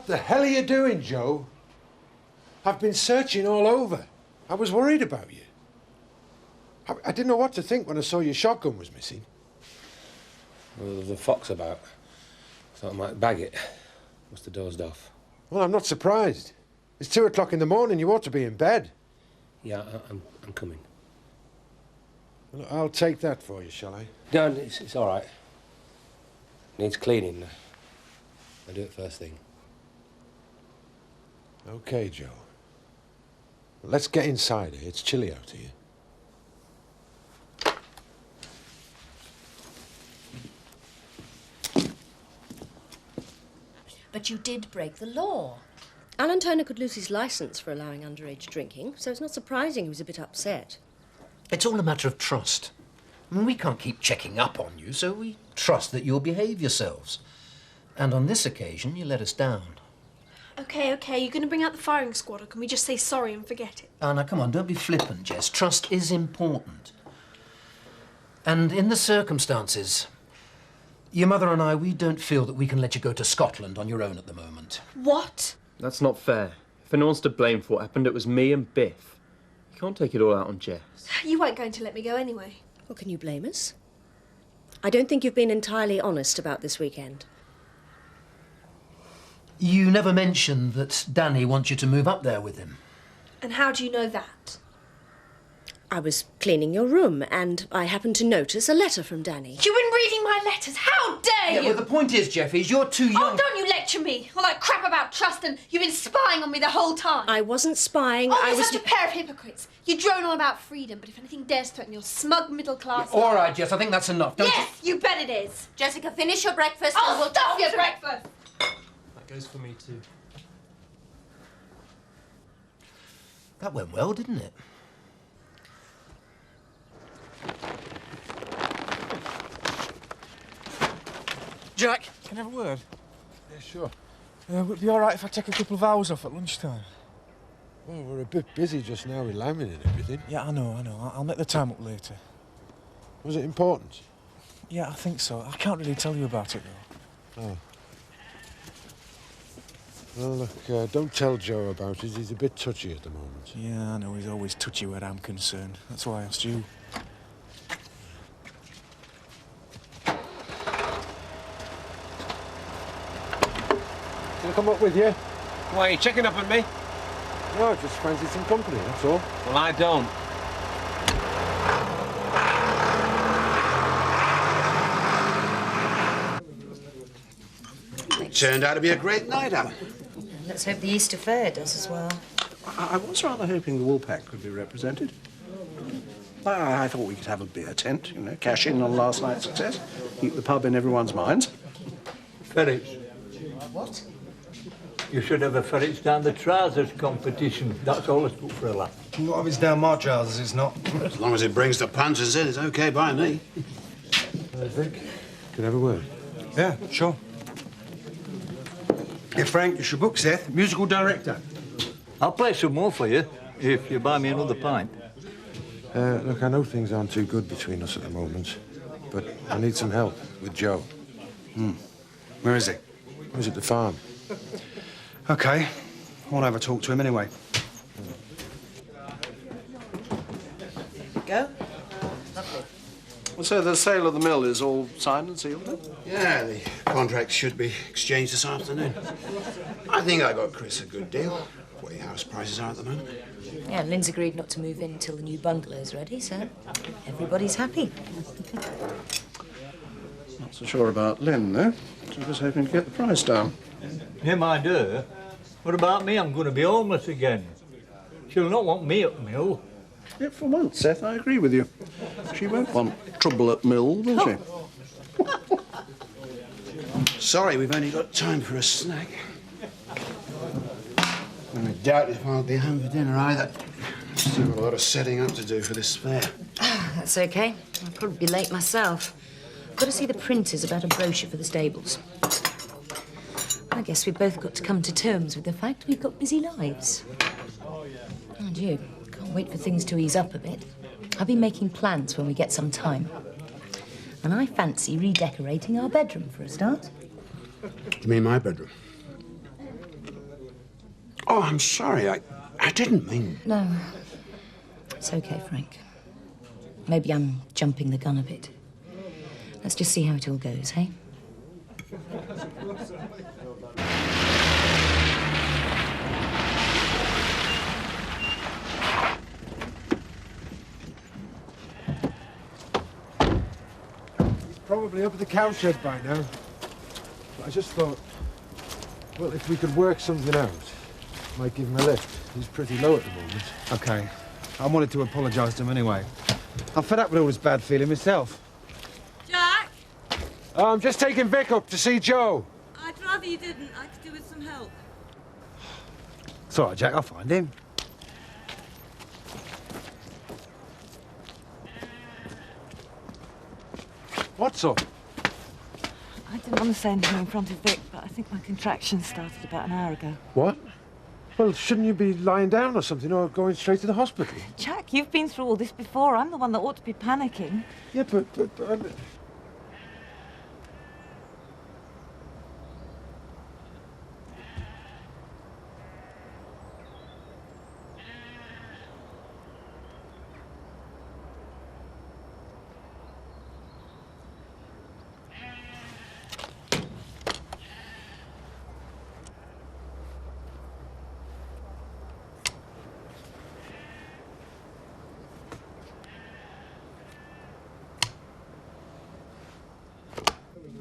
the hell are you doing, Joe? I've been searching all over. I was worried about you. I didn't know what to think when I saw your shotgun was missing. Well, there was a fox about. Thought I might bag it. Must have dozed off. Well, I'm not surprised. It's 2 o'clock in the morning. You ought to be in bed. Yeah, I'm coming. Well, I'll take that for you, shall I? No, it's all right. Needs cleaning. I'll do it first thing. OK, Joe. Well, let's get inside here. It's chilly out here. But you did break the law. Alan Turner could lose his licence for allowing underage drinking, so it's not surprising he was a bit upset. It's all a matter of trust. I mean, we can't keep checking up on you, so we trust that you'll behave yourselves. And on this occasion, you let us down. OK, you're going to bring out the firing squad, or can we just say sorry and forget it? Anna, come on, don't be flippant, Jess. Trust is important. And in the circumstances, your mother and I, we don't feel that we can let you go to Scotland on your own at the moment. What? That's not fair. If anyone's to blame for what happened, it was me and Biff. You can't take it all out on Jess. You weren't going to let me go anyway. Well, can you blame us? I don't think you've been entirely honest about this weekend. You never mentioned that Danny wants you to move up there with him. And how do you know that? I was cleaning your room, and I happened to notice a letter from Danny. You've been reading my letters. How dare you? Yeah, well, the point is, Jeffy, is you're too young... Oh, don't you lecture me. All that crap about trust and you've been spying on me the whole time. I wasn't spying. Oh, you're such a pair of hypocrites. You drone on about freedom, but if anything dares threaten your smug middle class... Yeah, all right, Jess, I think that's enough, don't Yes, you bet it is. Jessica, finish your breakfast Oh, and we'll stop talk your to- breakfast. That goes for me too. That went well, didn't it? Jack, can I have a word? Yeah, sure. Would it be all right if I take a couple of hours off at lunchtime? Well, we're a bit busy just now with lambing and everything. Yeah, I know. I'll make the time up later. Was it important? Yeah, I think so. I can't really tell you about it, though. Oh. Well, look, don't tell Joe about it. He's a bit touchy at the moment. Yeah, I know. He's always touchy where I'm concerned. That's why I asked you. Can I come up with you? Why, are you checking up on me? No, I just fancy some company, that's all. Well, I don't. Turned out to be a great night out. Let's hope the Easter Fair does as well. I was rather hoping the Woolpack could be represented. I thought we could have a beer tent, you know, cash in on last night's success, keep the pub in everyone's minds. Ferrets. What? You should have a ferrets down the trousers competition. That's always good for a laugh. Not if it's down my trousers, it's not. As long as it brings the punters in, it's OK by me. I think. Can I have a word? Yeah, sure. Yeah, Frank, you should book Seth, musical director. I'll play some more for you, if you buy me another pint. Look, I know things aren't too good between us at the moment, but I need some help with Joe. Where is he? He's at the farm. OK. I'll have a talk to him anyway. Go. Well, so the sale of the mill is all signed and sealed, then? Yeah, the contract should be exchanged this afternoon. I think I got Chris a good deal. What your house prices are at the moment. Yeah, Lynn's agreed not to move in until the new bungalow's ready, so everybody's happy. Not so sure about Lynn, though. She was hoping to get the price down. Never mind her. What about me? I'm going to be homeless again. She'll not want me at the mill. Yeah, for once, Seth, I agree with you. She won't want trouble at mill, will she? Sorry, we've only got time for a snack. And I doubt if I'll be home for dinner either. Still got a lot of setting up to do for this fair. That's okay. I'll probably be late myself. Got to see the printers about a brochure for the stables. I guess we've both got to come to terms with the fact we've got busy lives. And you, can't wait for things to ease up a bit. I've been making plans when we get some time. And I fancy redecorating our bedroom for a start. You mean my bedroom? Oh, I'm sorry. I didn't mean... No. It's okay, Frank. Maybe I'm jumping the gun a bit. Let's just see how it all goes, hey? He's probably up at the cowshed by now. But I just thought, well, if we could work something out, might give him a lift. He's pretty low at the moment. Okay. I wanted to apologise to him anyway. I'm fed up with all this bad feeling myself. Jack? I'm just taking Vic up to see Joe. I'd rather you didn't. I could do with some help. It's all right, Jack. I'll find him. What's up? I didn't want to say anything in front of Vic, but I think my contractions started about an hour ago. What? Well, shouldn't you be lying down or something, or going straight to the hospital? Jack, you've been through all this before. I'm the one that ought to be panicking. Yeah, but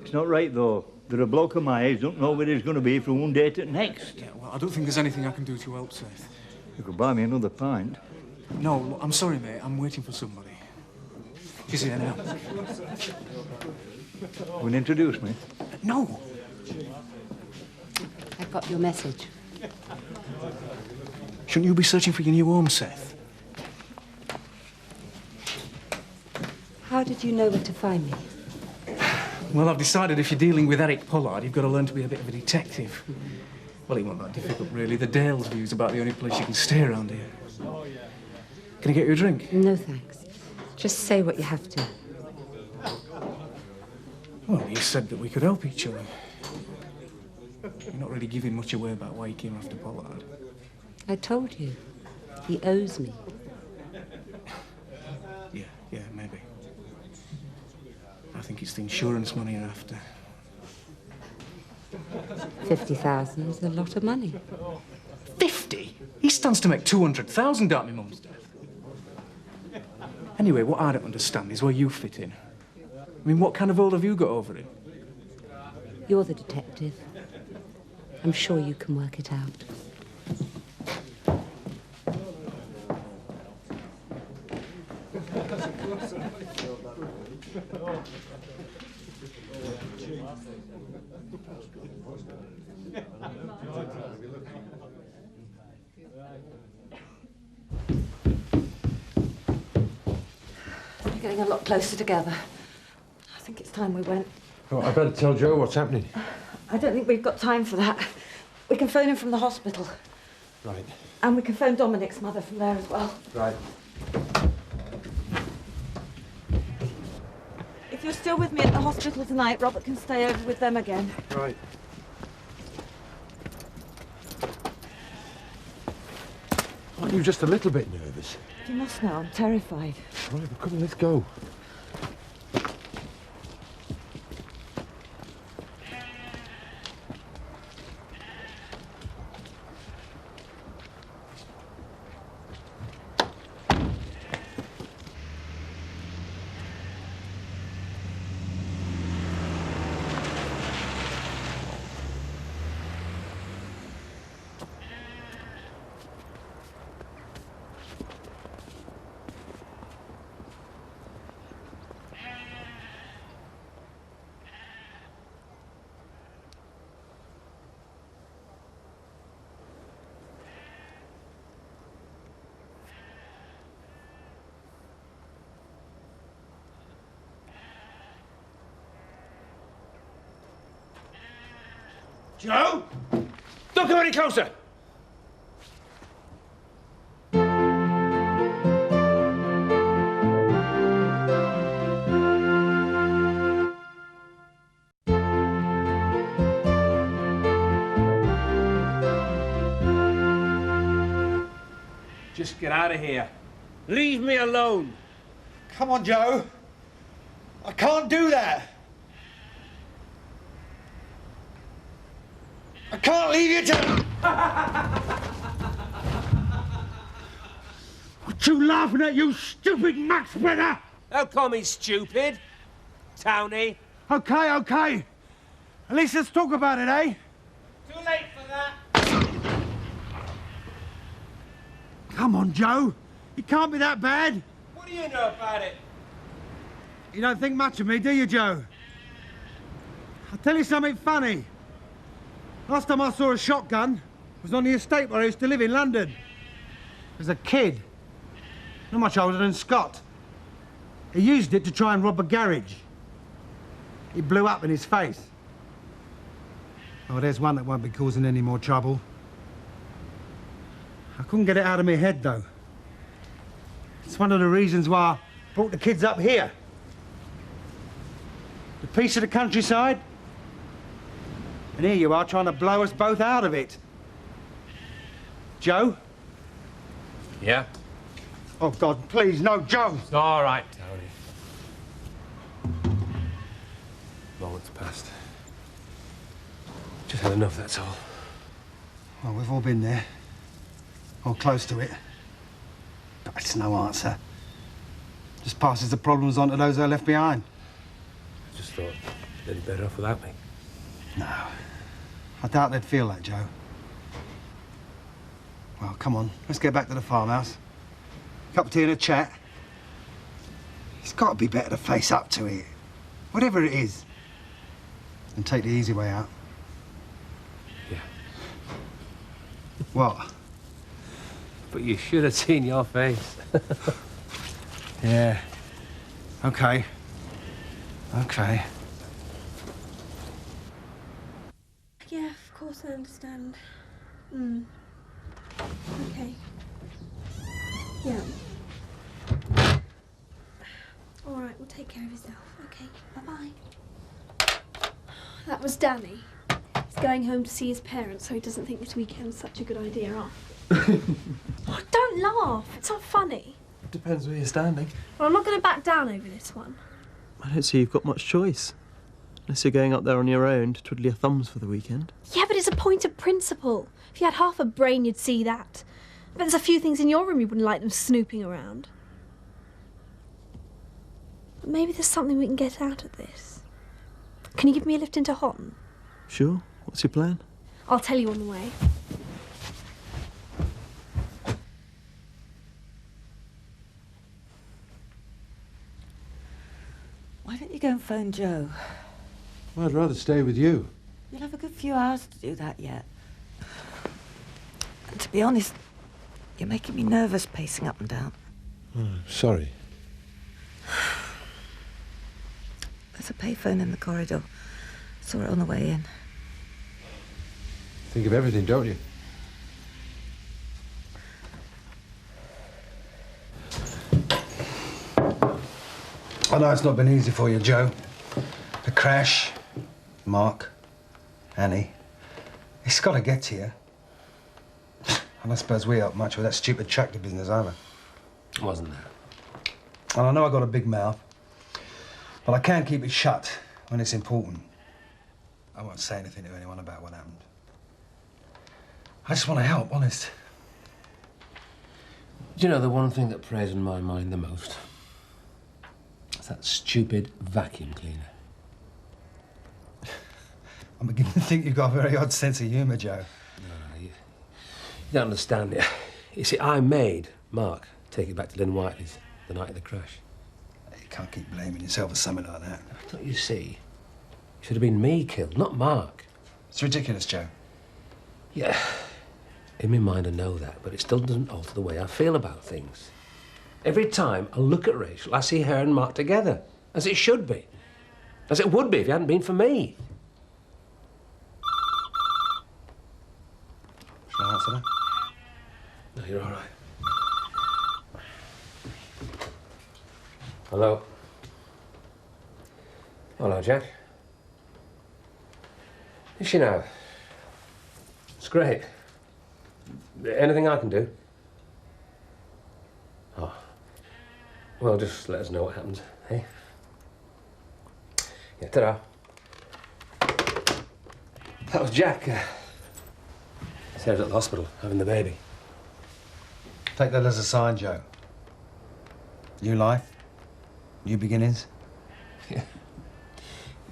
It's not right, though. That a bloke of my age don't know where he's going to be from one day to the next. Yeah, well, I don't think there's anything I can do to help, Seth. You could buy me another pint. No, look, I'm sorry, mate. I'm waiting for somebody. She's here now. Will you introduce me? No. I've got your message. Shouldn't you be searching for your new home, Seth? How did you know where to find me? Well, I've decided if you're dealing with Eric Pollard, you've got to learn to be a bit of a detective. Well, it wasn't that difficult, really. The Dales view's about the only place you can stay around here. Can I get you a drink? No, thanks. Just say what you have to. Well, you said that we could help each other. You're not really giving much away about why you came after Pollard. I told you. He owes me. Yeah, maybe. I think it's the insurance money you're after. 50,000 is a lot of money. 50? He stands to make 200,000 out of my mum's death. Anyway, what I don't understand is where you fit in. I mean, what kind of hold have you got over him? You're the detective. I'm sure you can work it out. We're getting a lot closer together. I think it's time we went. Oh, I better tell Joe what's happening. I don't think we've got time for that. We can phone him from the hospital. Right. And we can phone Dominic's mother from there as well. Right. If you're still with me at the hospital tonight, Robert can stay over with them again. Right. Aren't you just a little bit nervous? You must know, I'm terrified. Right, but come on, let's go. Joe! Don't come any closer! Just get out of here. Leave me alone. Come on, Joe. I can't do that. I can't leave you to... What you laughing at, you stupid muck spreader? Don't call me stupid, Townie. Okay, okay. At least let's talk about it, eh? Too late for that. Come on, Joe. It can't be that bad. What do you know about it? You don't think much of me, do you, Joe? I'll tell you something funny. Last time I saw a shotgun was on the estate where I used to live in London. As a kid. Not much older than Scott. He used it to try and rob a garage. It blew up in his face. Oh, there's one that won't be causing any more trouble. I couldn't get it out of my head, though. It's one of the reasons why I brought the kids up here. The peace of the countryside. And here you are trying to blow us both out of it. Joe? Yeah? Oh, God, please, no, Joe! It's all right, Tony. Moment's passed. Just had enough, that's all. Well, we've all been there. Or close to it. But it's no answer. Just passes the problems on to those that are left behind. I just thought they'd be better off without me. No. I doubt they'd feel that, Joe. Well, come on. Let's get back to the farmhouse. Cup of tea and a chat. It's got to be better to face up to it. Whatever it is. And take the easy way out. Yeah. What? But you should have seen your face. Yeah. Okay. Okay. Yeah, of course I understand. Okay. Yeah. All right, well, take care of yourself. Okay, bye-bye. That was Danny. He's going home to see his parents so he doesn't think this weekend's such a good idea off. Oh, don't laugh. It's not funny. Depends where you're standing. Well, I'm not going to back down over this one. I don't see you've got much choice. Unless you're going up there on your own to twiddle your thumbs for the weekend. Yeah, but it's a point of principle. If you had half a brain, you'd see that. But there's a few things in your room you wouldn't like them snooping around. But maybe there's something we can get out of this. Can you give me a lift into Houghton? Sure. What's your plan? I'll tell you on the way. Why don't you go and phone Joe? Well, I'd rather stay with you. You'll have a good few hours to do that yet. And to be honest, you're making me nervous pacing up and down. Oh, sorry. There's a payphone in the corridor. Saw it on the way in. Think of everything, don't you? I know it's not been easy for you, Joe. The crash, Mark, Annie. It's got to get to you. And I suppose we helped much with that stupid tractor business either. Wasn't there? And I know I got a big mouth, but I can keep it shut when it's important. I won't say anything to anyone about what happened. I just want to help, honest. Do you know the one thing that preys on my mind the most? It's that stupid vacuum cleaner. I'm beginning to think you've got a very odd sense of humour, Joe. No, you don't understand it. You see, I made Mark take it back to Lynn Whiteley's the night of the crash. You can't keep blaming yourself for something like that. Don't you see? It should have been me killed, not Mark. It's ridiculous, Joe. Yeah, in my mind I know that, but it still doesn't alter the way I feel about things. Every time I look at Rachel, I see her and Mark together, as it should be. As it would be if it hadn't been for me. Shall I answer that? No, you're all right. Hello? Hello, Jack. Is she now? It's great. Anything I can do? Well, just let us know what happens, eh? Yeah, ta-da. That was Jack. He's here at the hospital, having the baby. Take that as a sign, Joe. New life, new beginnings. Yeah,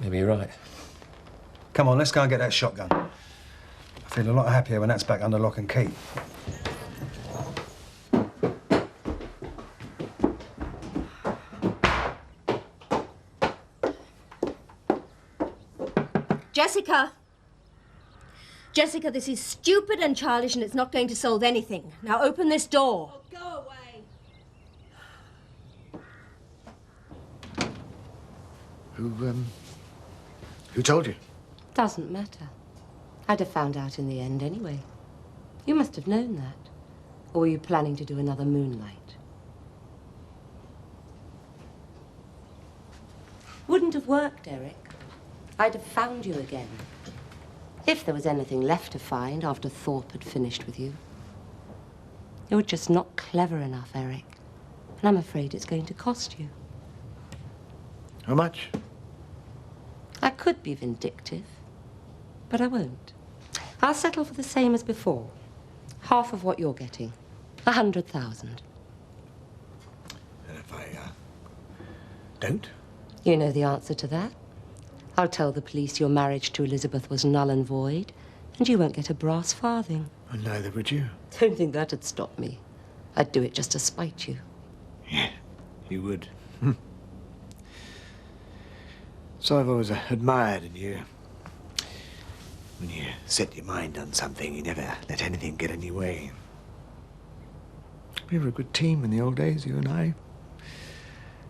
maybe you're right. Come on, let's go and get that shotgun. I feel a lot happier when that's back under lock and key. Jessica! Jessica, this is stupid and childish and it's not going to solve anything. Now open this door. Oh, go away. Who told you? Doesn't matter. I'd have found out in the end anyway. You must have known that. Or were you planning to do another moonlight? Wouldn't have worked, Eric. I'd have found you again. If there was anything left to find after Thorpe had finished with you. You're just not clever enough, Eric. And I'm afraid it's going to cost you. How much? I could be vindictive, but I won't. I'll settle for the same as before. Half of what you're getting. 100,000. And if I, don't? You know the answer to that. I'll tell the police your marriage to Elizabeth was null and void, and you won't get a brass farthing. And neither would you. Don't think that'd stop me. I'd do it just to spite you. Yeah, you would. So I've always admired in you. When you set your mind on something, you never let anything get in your way. We were a good team in the old days, you and I.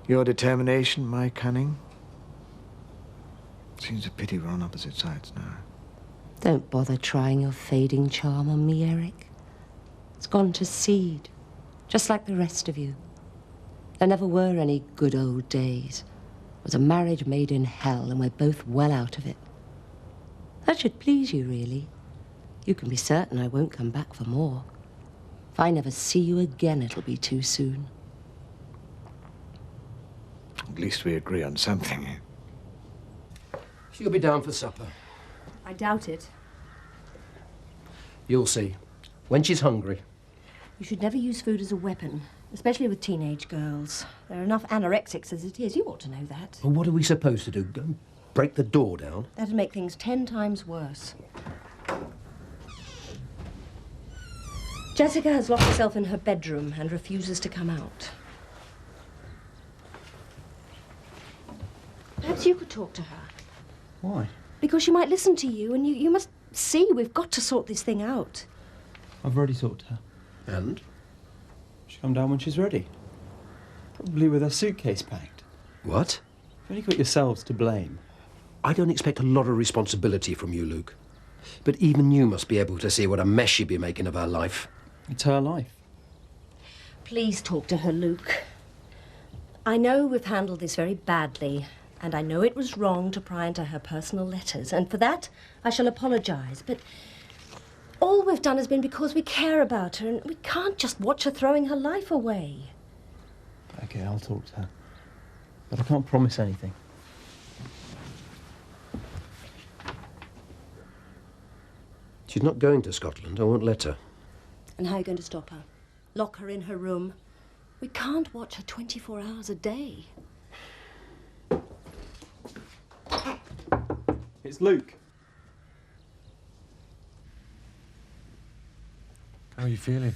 Your determination, my cunning. Seems a pity we're on opposite sides now. Don't bother trying your fading charm on me, Eric. It's gone to seed, just like the rest of you. There never were any good old days. It was a marriage made in hell, and we're both well out of it. That should please you, really. You can be certain I won't come back for more. If I never see you again, it'll be too soon. At least we agree on something. She'll be down for supper. I doubt it. You'll see. When she's hungry. You should never use food as a weapon, especially with teenage girls. There are enough anorexics as it is. You ought to know that. Well, what are we supposed to do? Go and break the door down? That'd make things 10 times worse. Jessica has locked herself in her bedroom and refuses to come out. Perhaps you could talk to her. Why? Because she might listen to you, and you must see we've got to sort this thing out. I've already talked to her. And? She'll come down when she's ready. Probably with her suitcase packed. What? You've only got yourselves to blame. I don't expect a lot of responsibility from you, Luke. But even you must be able to see what a mess she'd be making of her life. It's her life. Please talk to her, Luke. I know we've handled this very badly, and I know it was wrong to pry into her personal letters, and for that I shall apologise, but all we've done has been because we care about her, and we can't just watch her throwing her life away. Okay, I'll talk to her. But I can't promise anything. She's not going to Scotland. I won't let her. And how are you going to stop her? Lock her in her room? We can't watch her 24 hours a day. It's Luke. How are you feeling?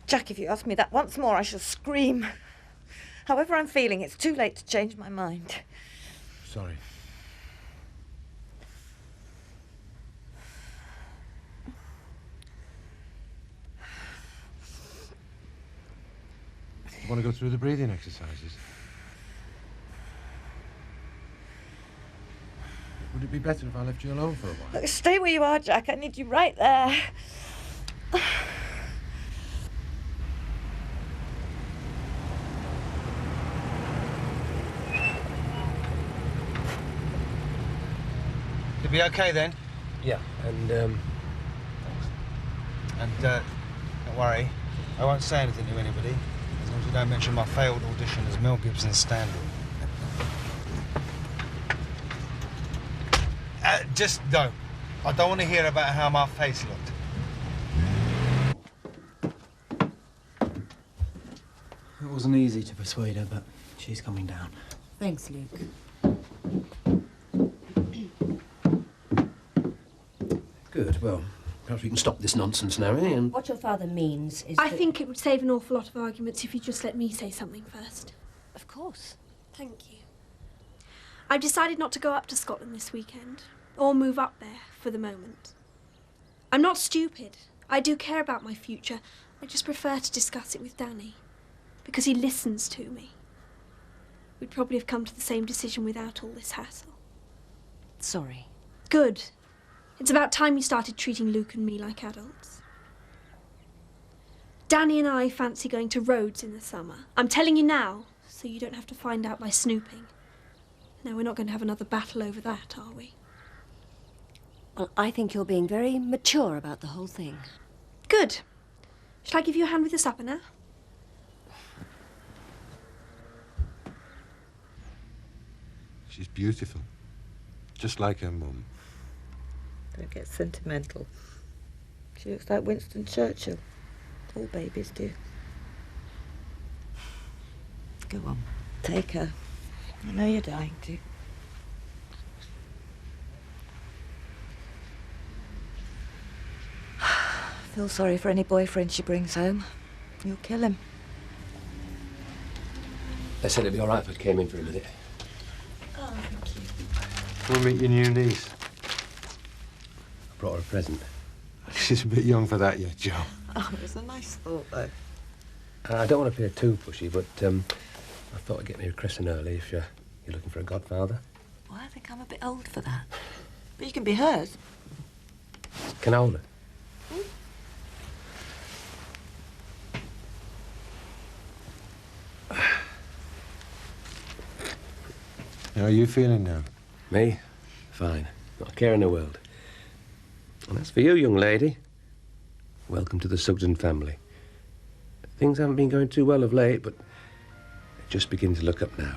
Jack, if you ask me that once more, I shall scream. However I'm feeling, it's too late to change my mind. Sorry. You want to go through the breathing exercises? Would it be better if I left you alone for a while? Look, stay where you are, Jack. I need you right there. You'll be okay then? Yeah, and, And, don't worry. I won't say anything to anybody. There's long as you don't mention my failed audition as Mel Gibson's stand-in. Just don't. I don't want to hear about how my face looked. It wasn't easy to persuade her, but she's coming down. Thanks, Luke. Good, well, perhaps we can stop this nonsense now, eh? And What your father means is I that... think it would save an awful lot of arguments if you just let me say something first. Of course. Thank you. I've decided not to go up to Scotland this weekend, or move up there for the moment. I'm not stupid. I do care about my future. I just prefer to discuss it with Danny, because he listens to me. We'd probably have come to the same decision without all this hassle. Sorry. Good. It's about time you started treating Luke and me like adults. Danny and I fancy going to Rhodes in the summer. I'm telling you now, so you don't have to find out by snooping. Now, we're not going to have another battle over that, are we? Well, I think you're being very mature about the whole thing. Good. Shall I give you a hand with the supper now? She's beautiful. Just like her mum. Don't get sentimental. She looks like Winston Churchill. All babies do. Go on, take her. I know you're dying to. Feel sorry for any boyfriend she brings home. You'll kill him. they said it'd be all right if I came in for a minute. Oh, thank you. We'll meet your new niece. I brought her a present. She's a bit young for that yet, Joe. Oh, it was a nice thought, though. I don't want to appear too pushy, but I thought I'd get me a christen early if you're looking for a godfather. Well, I think I'm a bit old for that. But you can be hers. Can I hold her? How are you feeling now? Me? Fine. Not a care in the world. And as for you, young lady, welcome to the Sugden family. Things haven't been going too well of late, but they're just beginning to look up now.